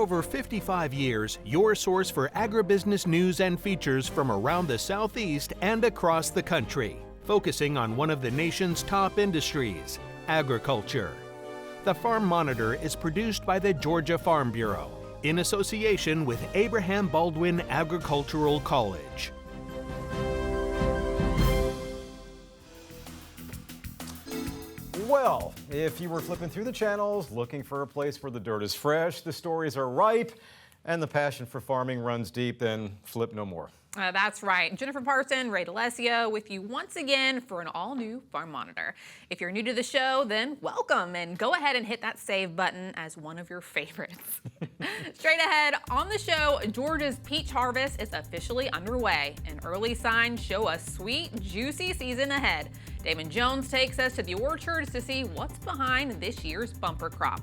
over 55 years, your source for agribusiness news and features from around the Southeast and across the country, focusing on one of the nation's top industries, agriculture. The Farm Monitor is produced by the Georgia Farm Bureau in association with Abraham Baldwin Agricultural College. Well, if you were flipping through the channels looking for a place where the dirt is fresh, the stories are ripe, and the passion for farming runs deep, then flip no more. That's right. Jennifer Parson, Ray DeLesio with you once again for an all-new Farm Monitor. If you're new to the show, then welcome, and go ahead and hit that save button as one of your favorites. Straight ahead on the show, Georgia's peach harvest is officially underway, and early signs show a sweet, juicy season ahead. Damon Jones takes us to the orchards to see what's behind this year's bumper crop.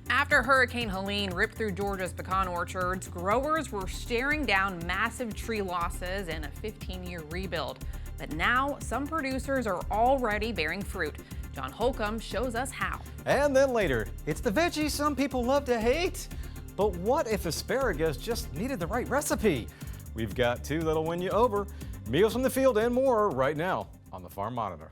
After Hurricane Helene ripped through Georgia's pecan orchards, growers were staring down massive tree losses and a 15-year rebuild. But now, some producers are already bearing fruit. John Holcomb shows us how. And then later, it's the veggies some people love to hate. But what if asparagus just needed the right recipe? We've got two that'll win you over. Meals from the field and more right now on the Farm Monitor.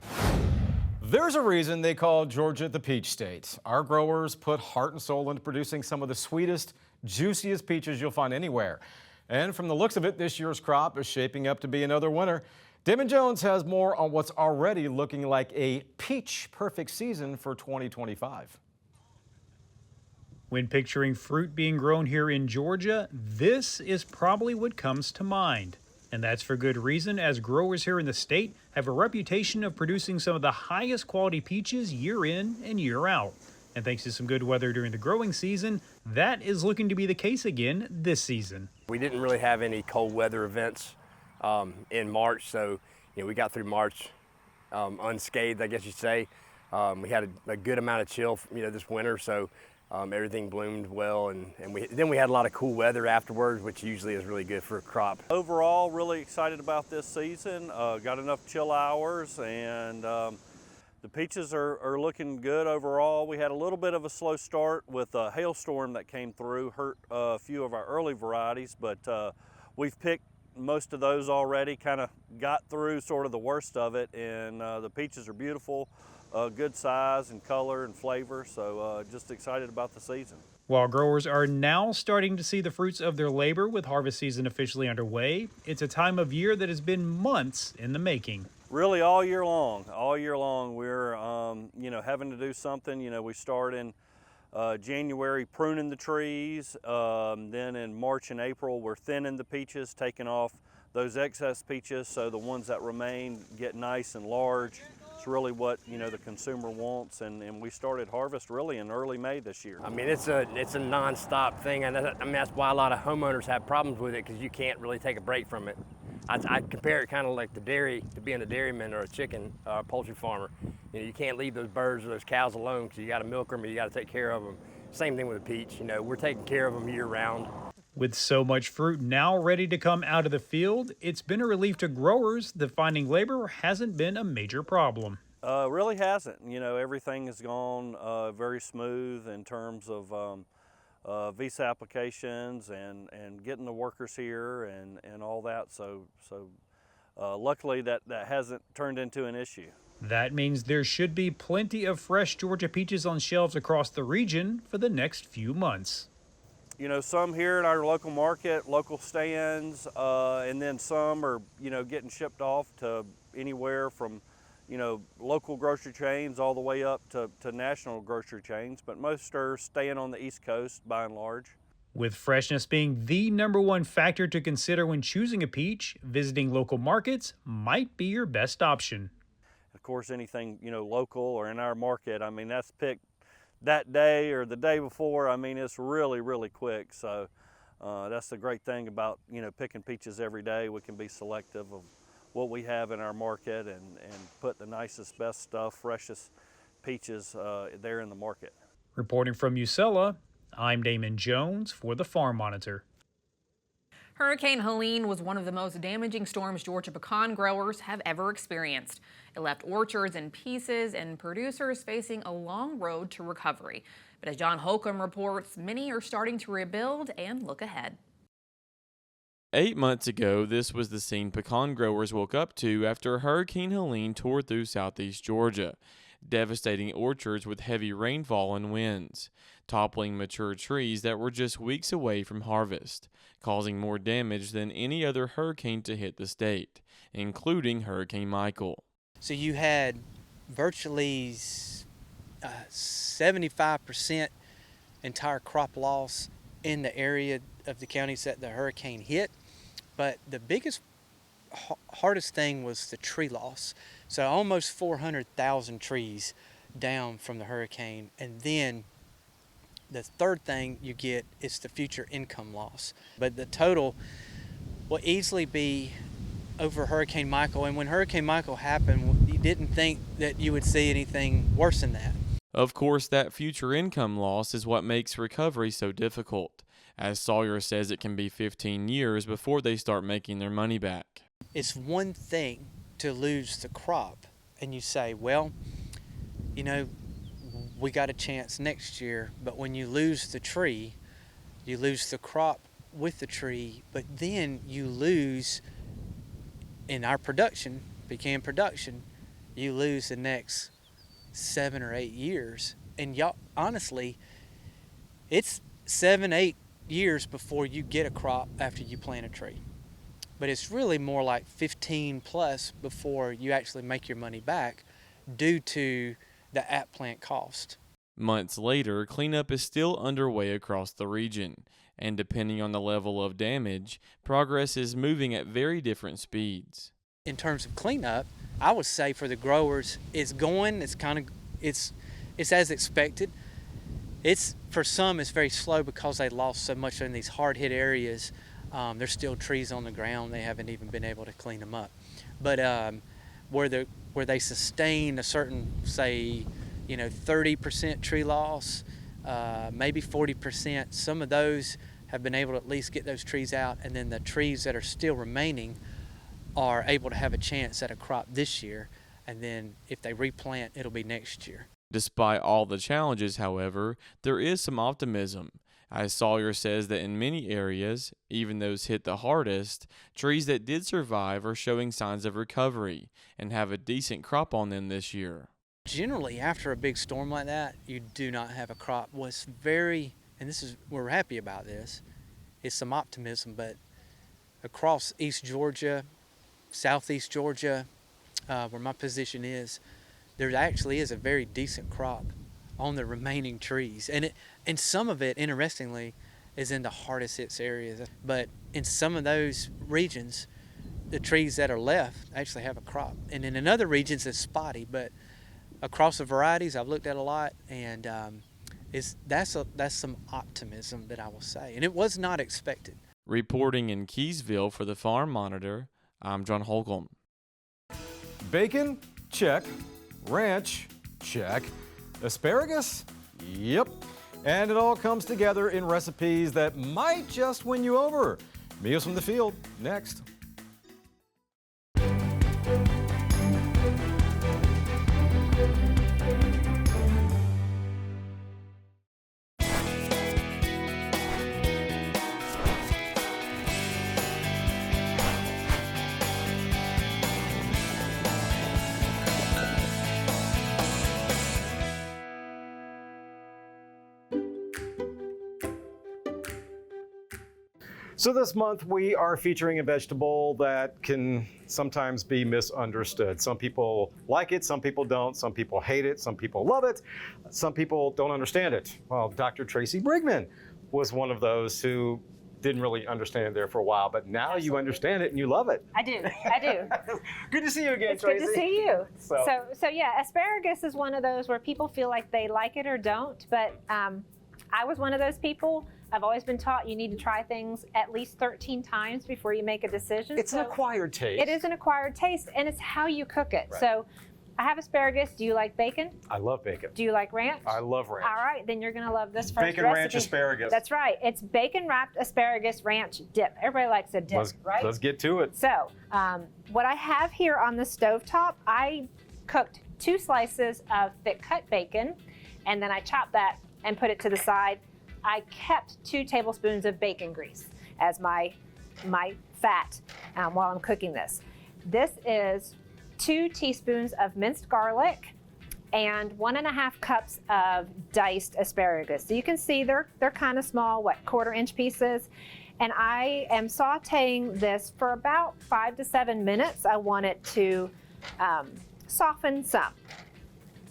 There's a reason they call Georgia the peach state. Our growers put heart and soul into producing some of the sweetest, juiciest peaches you'll find anywhere. And from the looks of it, this year's crop is shaping up to be another winner. Damon Jones has more on what's already looking like a peach-perfect season for 2025. When picturing fruit being grown here in Georgia, this is probably what comes to mind. And that's for good reason, as growers here in the state have a reputation of producing some of the highest quality peaches year in and year out. And thanks to some good weather during the growing season, that is looking to be the case again this season. We didn't really have any cold weather events in March, so we got through March unscathed, I guess you'd say. We had a good amount of chill, this winter, so everything bloomed well, and then we had a lot of cool weather afterwards, which usually is really good for a crop. Overall, really excited about this season. Got enough chill hours, and the peaches are looking good overall. We had a little bit of a slow start with a hailstorm that came through, hurt a few of our early varieties, but we've picked most of those already, kind of got through sort of the worst of it, and the peaches are beautiful. Good size and color and flavor, so just excited about the season. While growers are now starting to see the fruits of their labor with harvest season officially underway, it's a time of year that has been months in the making. Really all year long we're having to do something. We start in January pruning the trees, then in March and April we're thinning the peaches, taking off those excess peaches so the ones that remain get nice and large. Really what the consumer wants, and we started harvest really in early May this year. I mean, it's a non-stop thing, and that's why a lot of homeowners have problems with it, because you can't really take a break from it. I compare it kind of like to being a dairyman or a chicken poultry farmer. You can't leave those birds or those cows alone, because you got to milk them or you got to take care of them. Same thing with a peach. We're taking care of them year round. With so much fruit now ready to come out of the field, it's been a relief to growers that finding labor hasn't been a major problem. Really hasn't. Everything has gone very smooth in terms of visa applications and getting the workers here and all that. So luckily that hasn't turned into an issue. That means there should be plenty of fresh Georgia peaches on shelves across the region for the next few months. Some here in our local market, local stands, and then some are, getting shipped off to anywhere from, local grocery chains all the way up to national grocery chains, but most are staying on the East Coast by and large. With freshness being the #1 factor to consider when choosing a peach, visiting local markets might be your best option. Of course, anything, local or in our market, that's picked that day or the day before. It's really, really quick. So that's the great thing about, picking peaches every day. We can be selective of what we have in our market and put the nicest, best stuff, freshest peaches there in the market. Reporting from Usella, I'm Damon Jones for the Farm Monitor. Hurricane Helene was one of the most damaging storms Georgia pecan growers have ever experienced. It left orchards in pieces and producers facing a long road to recovery. But as John Holcomb reports, many are starting to rebuild and look ahead. 8 months ago, this was the scene pecan growers woke up to after Hurricane Helene tore through southeast Georgia, devastating orchards with heavy rainfall and winds, toppling mature trees that were just weeks away from harvest, causing more damage than any other hurricane to hit the state, including Hurricane Michael. So you had virtually 75% entire crop loss in the area of the counties that the hurricane hit. But the biggest, hardest thing was the tree loss. So almost 400,000 trees down from the hurricane. And then the third thing you get is the future income loss. But the total will easily be over Hurricane Michael. And when Hurricane Michael happened, you didn't think that you would see anything worse than that. Of course, that future income loss is what makes recovery so difficult. As Sawyer says, it can be 15 years before they start making their money back. It's one thing to lose the crop and you say, well, you know, we got a chance next year. But when you lose the tree, you lose the crop with the tree, but then you lose in our production, pecan production, you lose the next 7 or 8 years. And y'all, honestly, it's 7, 8 years before you get a crop after you plant a tree. But it's really more like 15 plus before you actually make your money back due to the at-plant cost. Months later, cleanup is still underway across the region, and depending on the level of damage, progress is moving at very different speeds. In terms of cleanup, I would say for the growers, it's going, it's as expected. For some, it's very slow because they lost so much in these hard-hit areas. There's still trees on the ground. They haven't even been able to clean them up. But where they sustain a certain, say, 30% tree loss, maybe 40%, some of those have been able to at least get those trees out. And then the trees that are still remaining are able to have a chance at a crop this year. And then if they replant, it'll be next year. Despite all the challenges, however, there is some optimism, as Sawyer says that in many areas, even those hit the hardest, trees that did survive are showing signs of recovery and have a decent crop on them this year. Generally, after a big storm like that, you do not have a crop. What's we're happy about this, is some optimism, but across East Georgia, Southeast Georgia, where my position is, there actually is a very decent crop on the remaining trees. And some of it, interestingly, is in the hardest hit areas. But in some of those regions, the trees that are left actually have a crop. And in other regions, it's spotty. But across the varieties, I've looked at a lot, and that's some optimism that I will say. And it was not expected. Reporting in Keysville for the Farm Monitor, I'm John Holcomb. Bacon? Check. Ranch? Check. Asparagus? Yep. And it all comes together in recipes that might just win you over. Meals from the Field, next. So this month we are featuring a vegetable that can sometimes be misunderstood. Some people like it, some people don't, some people hate it, some people love it, some people don't understand it. Well, Dr. Tracy Brigman was one of those who didn't really understand it there for a while, but now you understand it and you love it. I do. Good to see you again, It's Tracy. good to see you. So Yeah, asparagus is one of those where people feel like they like it or don't, but I was one of those people. I've always been taught you need to try things at least 13 times before you make a decision. It's an acquired taste. It is an acquired taste, and it's how you cook it. Right. So I have asparagus. Do you like bacon? I love bacon. Do you like ranch? I love ranch. All right, then you're gonna love this first Bacon recipe. ranch asparagus. That's right. It's bacon wrapped asparagus ranch dip. Everybody likes a dip, right? Let's get to it. So, what I have here on the stovetop, I cooked 2 slices of thick cut bacon, and then I chopped that and put it to the side. I kept 2 tablespoons of bacon grease as my fat while I'm cooking this. This is 2 teaspoons of minced garlic and 1.5 cups of diced asparagus. So you can see they're kind of small, 1/4 inch pieces. And I am sauteing this for about 5 to 7 minutes. I want it to soften some.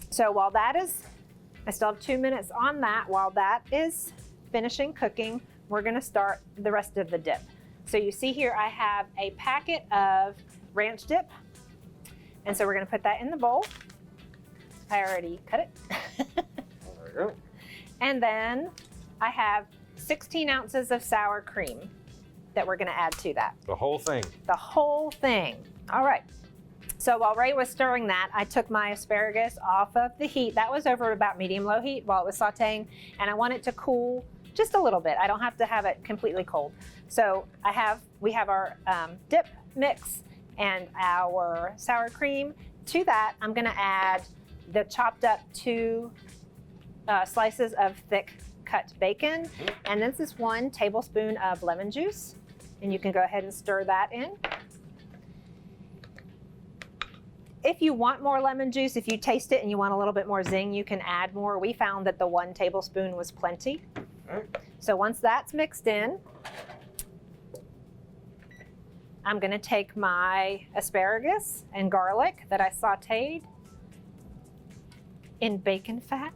So while that is, I still have 2 minutes on that. While that is finishing cooking, we're gonna start the rest of the dip. So you see here I have a packet of ranch dip. And so we're gonna put that in the bowl. I already cut it. There we go. And then I have 16 ounces of sour cream that we're gonna add to that. The whole thing. The whole thing. All right. So while Ray was stirring that, I took my asparagus off of the heat. That was over about medium-low heat while it was sauteing, and I want it to cool just a little bit. I don't have to have it completely cold. So we have our dip mix and our sour cream. To that, I'm gonna add the chopped up 2 slices of thick cut bacon, and this is 1 tablespoon of lemon juice, and you can go ahead and stir that in. If you want more lemon juice, if you taste it and you want a little bit more zing, you can add more. We found that the 1 tablespoon was plenty. So once that's mixed in, I'm gonna take my asparagus and garlic that I sauteed in bacon fat.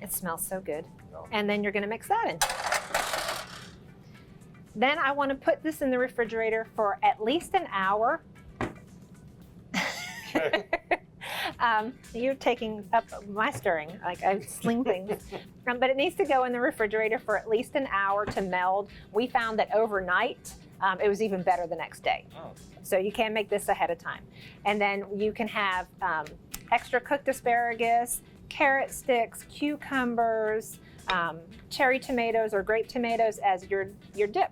It smells so good. And then you're gonna mix that in. Then I wanna put this in the refrigerator for at least an hour. Okay. You're taking up my stirring, like I sling things. But it needs to go in the refrigerator for at least an hour to meld. We found that overnight, it was even better the next day. Oh. So you can make this ahead of time. And then you can have extra cooked asparagus, carrot sticks, cucumbers, cherry tomatoes or grape tomatoes as your dip.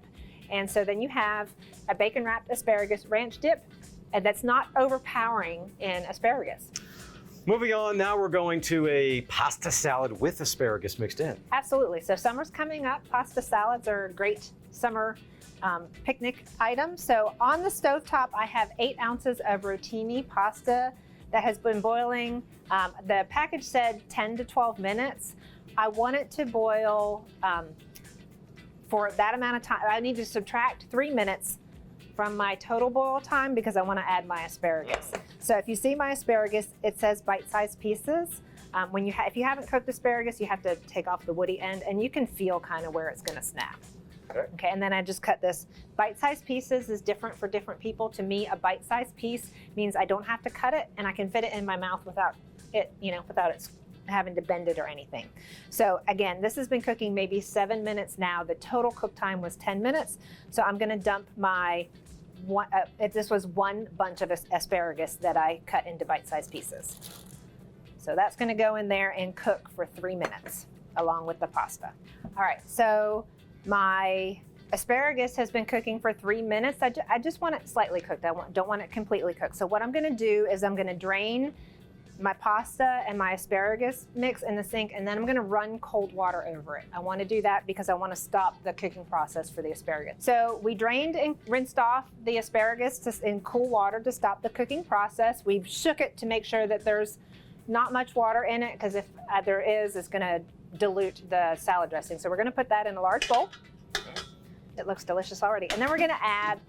And so then you have a bacon wrapped asparagus ranch dip, and that's not overpowering in asparagus. Moving on, now we're going to a pasta salad with asparagus mixed in. Absolutely. So summer's coming up. Pasta salads are a great summer picnic item. So on the stovetop, I have 8 ounces of rotini pasta that has been boiling. The package said 10 to 12 minutes. I want it to boil for that amount of time. I need to subtract 3 minutes from my total boil time because I want to add my asparagus. So if you see my asparagus, it says bite-sized pieces. If you haven't cooked asparagus, you have to take off the woody end, and you can feel kind of where it's going to snap. Okay, and then I just cut this. Bite-sized pieces is different for different people. To me, a bite-sized piece means I don't have to cut it, and I can fit it in my mouth without it having to bend it or anything. So again, this has been cooking maybe 7 minutes now. The total cook time was 10 minutes. So I'm gonna dump my, this was 1 bunch of asparagus that I cut into bite-sized pieces. So that's gonna go in there and cook for 3 minutes along with the pasta. All right, so my asparagus has been cooking for 3 minutes. I just want it slightly cooked. I don't want it completely cooked. So what I'm gonna do is I'm gonna drain my pasta and my asparagus mix in the sink, and then I'm gonna run cold water over it. I wanna do that because I wanna stop the cooking process for the asparagus. So we drained and rinsed off the asparagus in cool water to stop the cooking process. We've shook it to make sure that there's not much water in it, because if there is, it's gonna dilute the salad dressing. So we're gonna put that in a large bowl. It looks delicious already. And then we're gonna add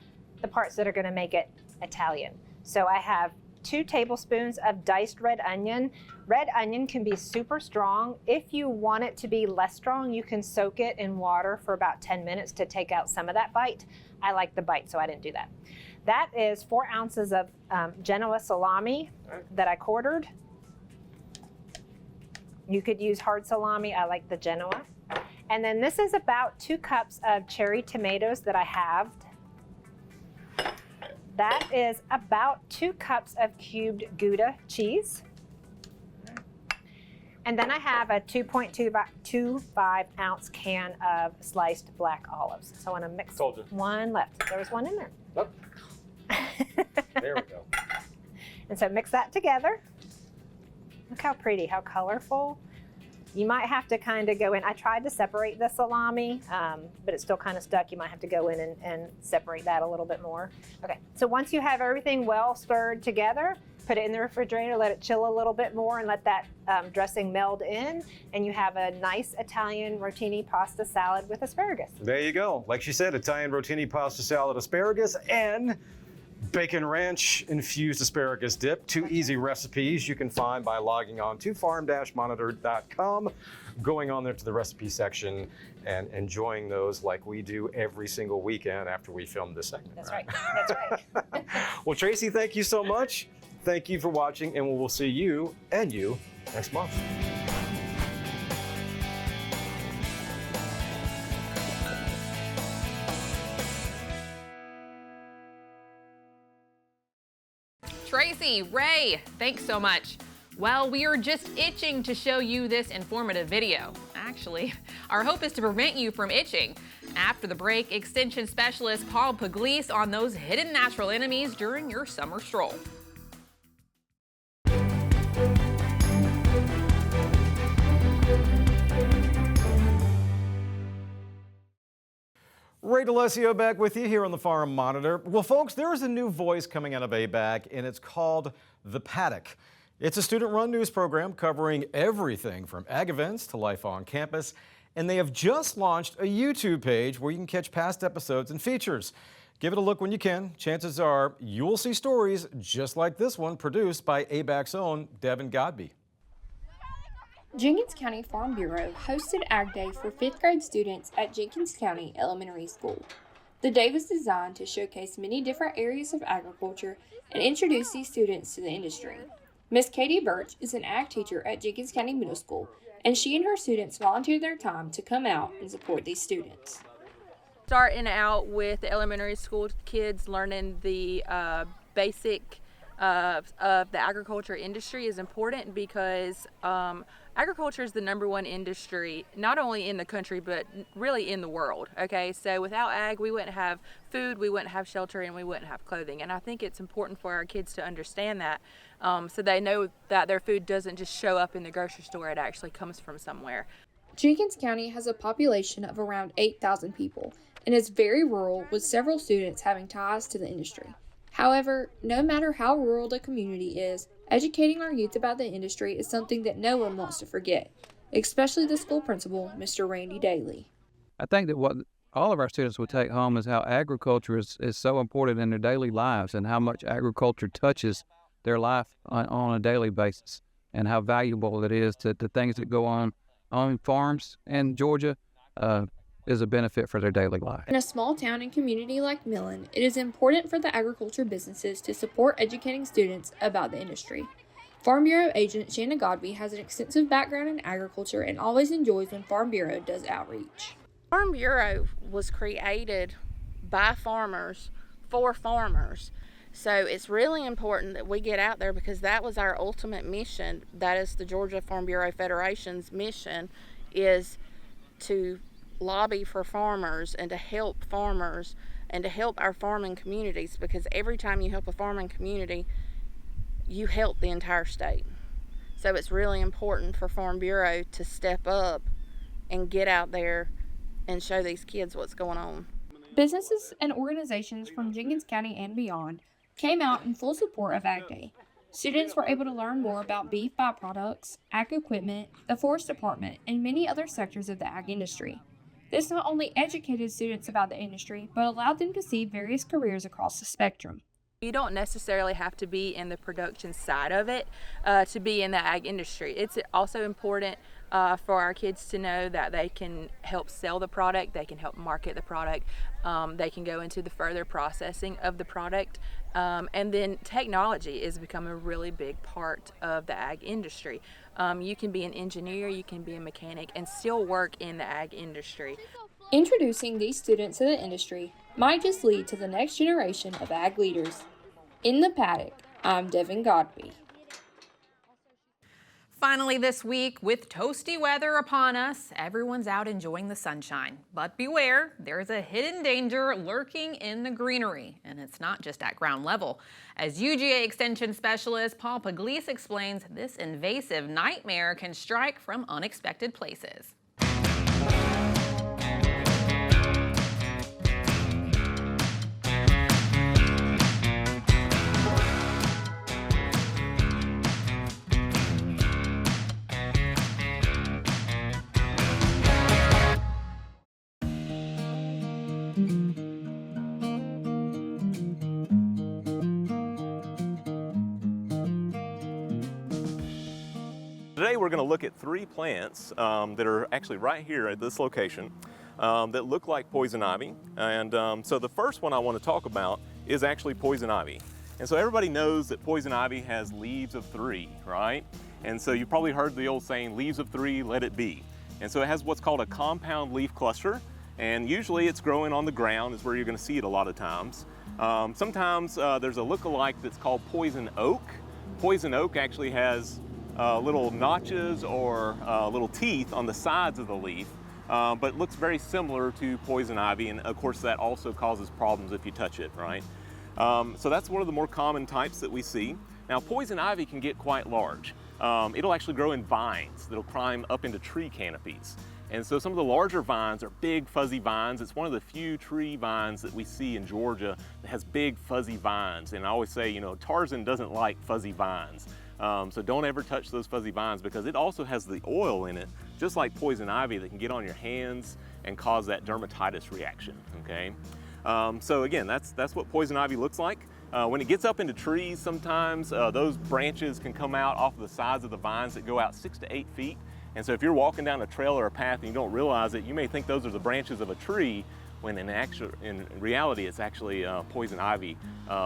the parts that are gonna make it Italian. So I have 2 tablespoons of diced red onion. Red onion can be super strong. If you want it to be less strong, you can soak it in water for about 10 minutes to take out some of that bite. I like the bite, so I didn't do that. That is 4 ounces of Genoa salami that I quartered. You could use hard salami. I like the Genoa. And then this is about 2 cups of cherry tomatoes that I halved. That is about 2 cups of cubed Gouda cheese. And then I have a 2.25 ounce can of sliced black olives. So I want to mix one left. There was one in there. Oh. There we go. And so mix that together. Look how pretty, how colorful. You might have to kind of go in. I tried to separate the salami, but it's still kind of stuck. You might have to go in and separate that a little bit more. Okay, so once you have everything well stirred together, put it in the refrigerator, let it chill a little bit more, and let that dressing meld in, and you have a nice Italian rotini pasta salad with asparagus. There you go. Like she said, Italian rotini pasta salad, asparagus, and bacon ranch infused asparagus dip. 2 easy recipes you can find by logging on to farm-monitor.com, going on there to the recipe section and enjoying those like we do every single weekend after we film this segment. That's right. That's right. Well, Tracy, thank you so much. Thank you for watching, and we will see you next month. Tracy, Ray, thanks so much. Well, we are just itching to show you this informative video. Actually, our hope is to prevent you from itching. After the break, Extension Specialist Paul Pugliese on those hidden natural enemies during your summer stroll. Ray DeLessio back with you here on the Farm Monitor. Well, folks, there is a new voice coming out of ABAC, and it's called The Paddock. It's a student-run news program covering everything from ag events to life on campus, and they have just launched a YouTube page where you can catch past episodes and features. Give it a look when you can. Chances are you'll see stories just like this one produced by ABAC's own Devin Godby. Jenkins County Farm Bureau hosted Ag Day for 5th grade students at Jenkins County Elementary School. The day was designed to showcase many different areas of agriculture and introduce these students to the industry. Miss Katie Birch is an ag teacher at Jenkins County Middle School, and she and her students volunteered their time to come out and support these students. Starting out with the elementary school kids learning the basic of the agriculture industry is important because agriculture is the #1 industry, not only in the country, but really in the world, okay? So without ag, we wouldn't have food, we wouldn't have shelter, and we wouldn't have clothing. And I think it's important for our kids to understand that so they know that their food doesn't just show up in the grocery store, it actually comes from somewhere. Jenkins County has a population of around 8,000 people and is very rural, with several students having ties to the industry. However, no matter how rural the community is, educating our youth about the industry is something that no one wants to forget, especially the school principal, Mr. Randy Daly. I think that what all of our students will take home is how agriculture is so important in their daily lives and how much agriculture touches their life on a daily basis and how valuable it is to things that go on farms in Georgia is a benefit for their daily life. In a small town and community like Millen, it is important for the agriculture businesses to support educating students about the industry. Farm Bureau agent Shanna Godby has an extensive background in agriculture and always enjoys when Farm Bureau does outreach. Farm Bureau was created by farmers for farmers. So it's really important that we get out there because that was our ultimate mission. That is the Georgia Farm Bureau Federation's mission, is to lobby for farmers and to help farmers and to help our farming communities, because every time you help a farming community, you help the entire state. So it's really important for Farm Bureau to step up and get out there and show these kids what's going on. Businesses and organizations from Jenkins County and beyond came out in full support of Ag Day. Students were able to learn more about beef byproducts, ag equipment, the forest department, and many other sectors of the ag industry. This not only educated students about the industry, but allowed them to see various careers across the spectrum. You don't necessarily have to be in the production side of it to be in the ag industry. It's also important for our kids to know that they can help sell the product, they can help market the product, they can go into the further processing of the product, and then technology has become a really big part of the ag industry. You can be an engineer, you can be a mechanic, and still work in the ag industry. Introducing these students to the industry might just lead to the next generation of ag leaders. In the paddock, I'm Devin Godby. Finally this week, with toasty weather upon us, everyone's out enjoying the sunshine. But beware, there's a hidden danger lurking in the greenery, and it's not just at ground level. As UGA Extension Specialist Paul Pugliese explains, this invasive nightmare can strike from unexpected places. Today we're going to look at 3 plants that are actually right here at this location that look like poison ivy. And so the first one I want to talk about is actually poison ivy. And so everybody knows that poison ivy has leaves of 3, right? And so you probably heard the old saying, leaves of 3, let it be. And so it has what's called a compound leaf cluster. And usually it's growing on the ground is where you're going to see it a lot of times. Sometimes there's a look-alike that's called poison oak. Poison oak actually has little notches or little teeth on the sides of the leaf, but looks very similar to poison ivy, and of course that also causes problems if you touch it, right? So that's one of the more common types that we see. Now poison ivy can get quite large. It'll actually grow in vines that'll climb up into tree canopies. And so some of the larger vines are big fuzzy vines. It's one of the few tree vines that we see in Georgia that has big fuzzy vines. And I always say, you know, Tarzan doesn't like fuzzy vines. So don't ever touch those fuzzy vines because it also has the oil in it, just like poison ivy, that can get on your hands and cause that dermatitis reaction, okay? So again, that's what poison ivy looks like. When it gets up into trees, sometimes those branches can come out off of the sides of the vines that go out 6 to 8 feet. And so if you're walking down a trail or a path and you don't realize it, you may think those are the branches of a tree, when in reality it's actually poison ivy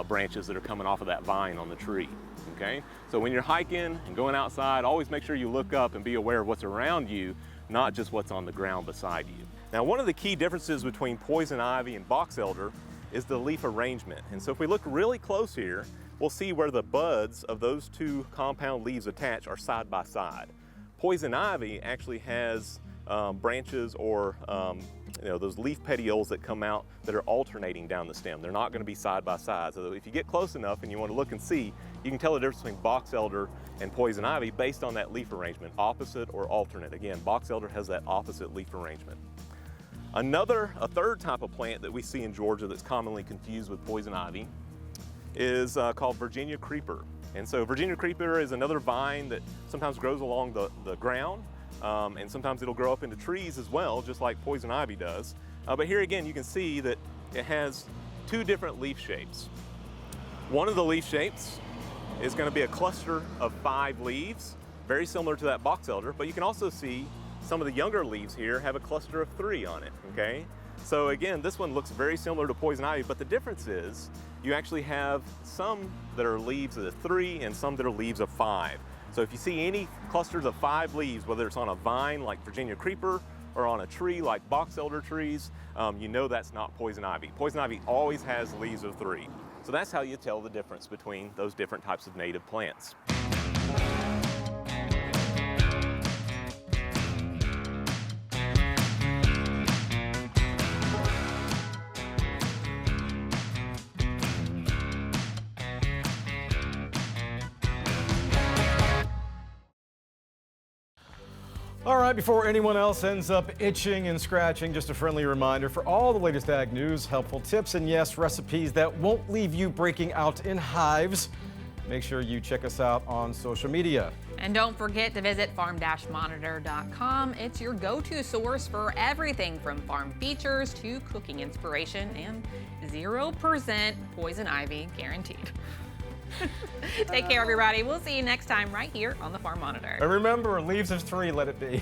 branches that are coming off of that vine on the tree. Okay? So when you're hiking and going outside, always make sure you look up and be aware of what's around you, not just what's on the ground beside you. Now, one of the key differences between poison ivy and box elder is the leaf arrangement. And so if we look really close here, we'll see where the buds of those 2 compound leaves attached are side by side. Poison ivy actually has branches or those leaf petioles that come out that are alternating down the stem. They're not going to be side by side. So if you get close enough and you want to look and see, you can tell the difference between box elder and poison ivy based on that leaf arrangement, opposite or alternate. Again, box elder has that opposite leaf arrangement. A third type of plant that we see in Georgia that's commonly confused with poison ivy is called Virginia creeper. And so Virginia creeper is another vine that sometimes grows along the ground. And sometimes it'll grow up into trees as well, just like poison ivy does. But here again, you can see that it has 2 different leaf shapes. One of the leaf shapes is going to be a cluster of 5 leaves, very similar to that box elder, but you can also see some of the younger leaves here have a cluster of 3 on it, okay? So again, this one looks very similar to poison ivy, but the difference is you actually have some that are leaves of 3 and some that are leaves of 5. So if you see any clusters of 5 leaves, whether it's on a vine like Virginia creeper or on a tree like box elder trees, you know that's not poison ivy. Poison ivy always has leaves of 3. So that's how you tell the difference between those different types of native plants. All right, before anyone else ends up itching and scratching, just a friendly reminder for all the latest ag news, helpful tips, and yes, recipes that won't leave you breaking out in hives. Make sure you check us out on social media. And don't forget to visit farm-monitor.com. It's your go-to source for everything from farm features to cooking inspiration and 0% poison ivy guaranteed. Take care, everybody. We'll see you next time right here on the Farm Monitor. And remember, leaves of 3, let it be.